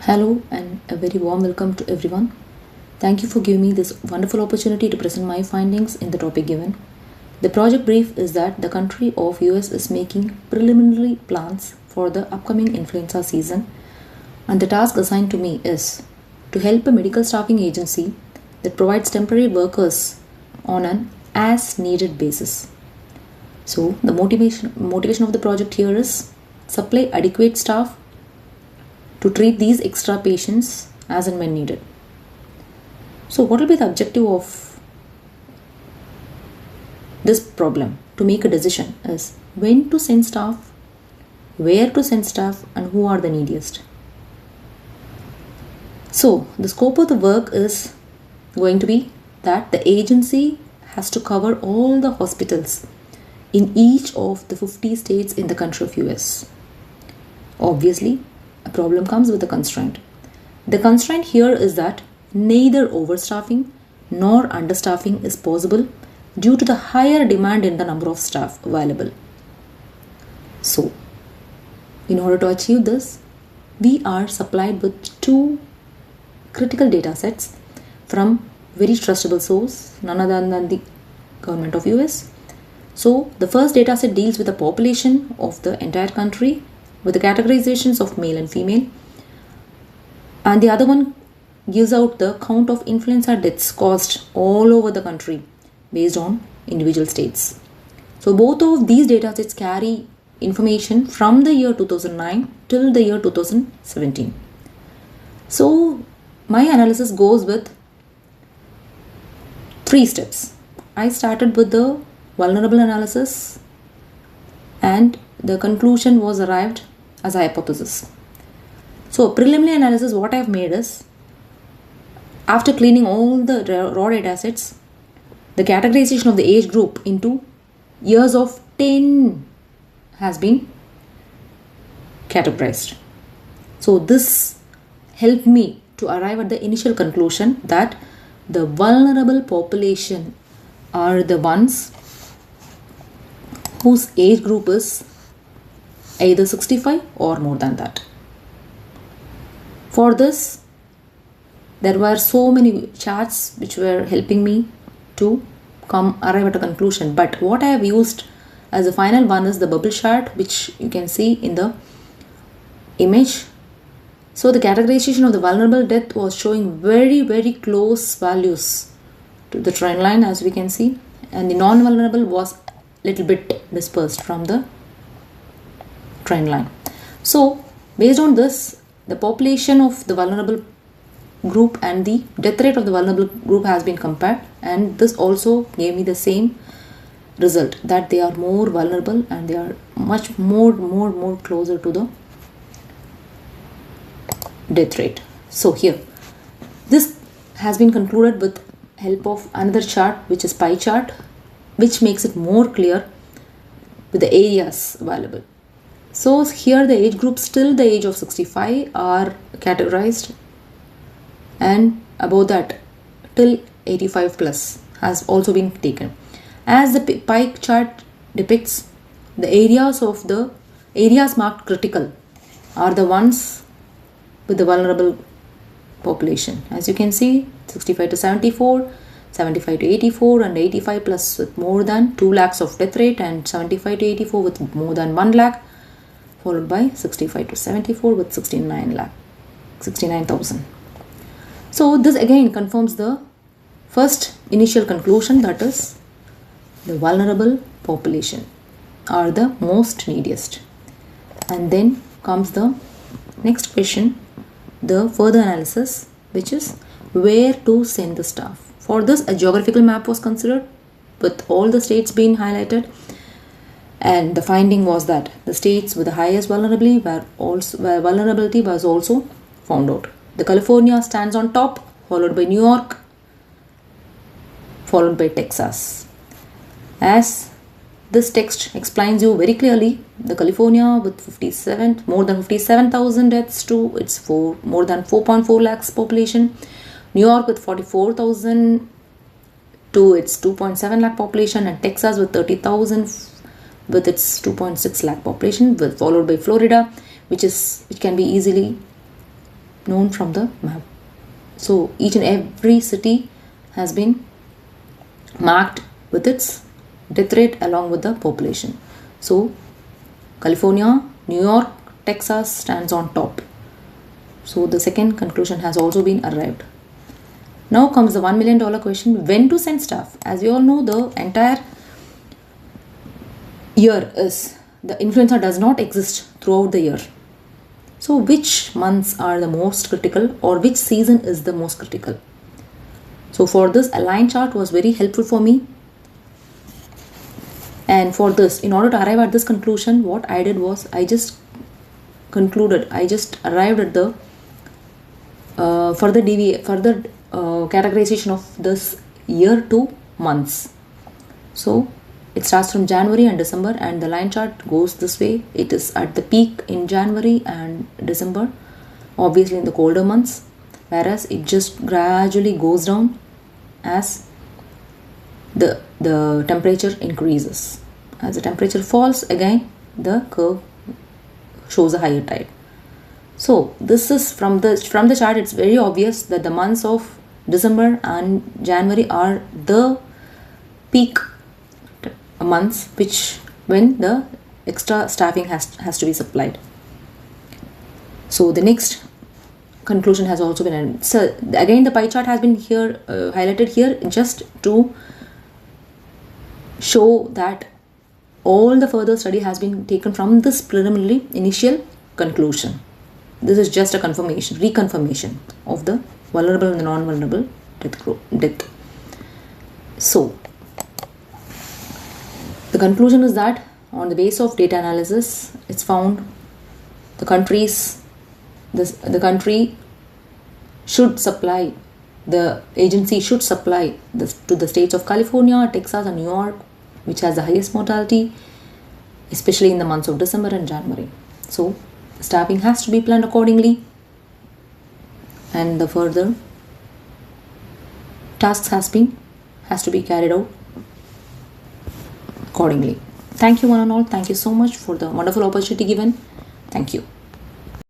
Hello and a very warm welcome to everyone. Thank you for giving me this wonderful opportunity to present my findings in the topic given. The project brief is that the country of US is making preliminary plans for the upcoming influenza season, and the task assigned to me is to help a medical staffing agency that provides temporary workers on an as needed basis. So the motivation of the project here is supply adequate staff to treat these extra patients as and when needed. So what will be the objective of this problem? To make a decision is when to send staff, where to send staff, and who are the neediest. So the scope of the work is going to be that the agency has to cover all the hospitals in each of the 50 states in the country of US. Obviously, a problem comes with a constraint. The constraint here is that neither overstaffing nor understaffing is possible due to the higher demand in the number of staff available. So, in order to achieve this, we are supplied with two critical data sets from very trustable source, none other than the government of US. So, the first data set deals with the population of the entire country with the categorizations of male and female, and the other one gives out the count of influenza deaths caused all over the country based on individual states. So both of these data sets carry information from the year 2009 till the year 2017. So my analysis goes with three steps. I started with the vulnerable analysis, and the conclusion was arrived as a hypothesis. So preliminary analysis, what I have made is, after cleaning all the raw data sets, the categorization of the age group into years of 10 has been categorized. So this helped me to arrive at the initial conclusion that the vulnerable population are the ones whose age group is either 65 or more than that. For this, there were so many charts which were helping me to arrive at a conclusion. But what I have used as a final one is the bubble chart, which you can see in the image. So the categorization of the vulnerable death was showing very close values to the trend line, as we can see, and the non-vulnerable was little bit dispersed from the trend line. So based on this, the population of the vulnerable group and the death rate of the vulnerable group has been compared, and this also gave me the same result, that they are more vulnerable and they are much more closer to the death rate. So here, this has been concluded with help of another chart, which is pie chart, which makes it more clear with the areas available. So here the age groups till the age of 65 are categorized, and above that till 85 plus has also been taken. As the pie chart depicts, the areas marked critical are the ones with the vulnerable population. As you can see, 65 to 74, 75 to 84, and 85 plus with more than 2 lakhs of death rate, and 75 to 84 with more than 1 lakh, followed by 65 to 74 with 69,000. So this again confirms the first initial conclusion, that is the vulnerable population are the most neediest. And then comes the next question, the further analysis, which is where to send the staff. For this, a geographical map was considered with all the states being highlighted, and the finding was that the states with the highest vulnerability was also found out. The California stands on top, followed by New York, followed by Texas. As this text explains you very clearly, the California with more than 57,000 deaths to its more than 4.4 lakhs population, New York with 44,000 to its 2.7 lakh population, and Texas with 30,000 with its 2.6 lakh population, followed by Florida, which can be easily known from the map. So each and every city has been marked with its death rate along with the population. So California, New York, Texas stands on top. So the second conclusion has also been arrived. Now comes the $1 million question: when to send staff? As we all know, the entire year is, the influenza does not exist throughout the year. So which months are the most critical, or which season is the most critical? So for this, a line chart was very helpful for me. And for this, in order to arrive at this conclusion, what I did was I just arrived at the further categorization of this year to months. So it starts from January and December, and the line chart goes this way. It is at the peak in January and December, obviously in the colder months, whereas it just gradually goes down as the temperature increases. As the temperature falls, again the curve shows a higher tide. So this is from the chart, it's very obvious that the months of December and January are the peak months, when the extra staffing has to be supplied. So the next conclusion has also been, so again the pie chart has been here highlighted here just to show that all the further study has been taken from this preliminary initial conclusion. This is just a reconfirmation of the vulnerable and the non-vulnerable death. So the conclusion is that on the basis of data analysis, it's found the country should supply, the agency should supply to the states of California, Texas and New York, which has the highest mortality, especially in the months of December and January. So staffing has to be planned accordingly, and the further tasks has to be carried out accordingly. Thank you one and all. Thank you so much for the wonderful opportunity given. Thank you.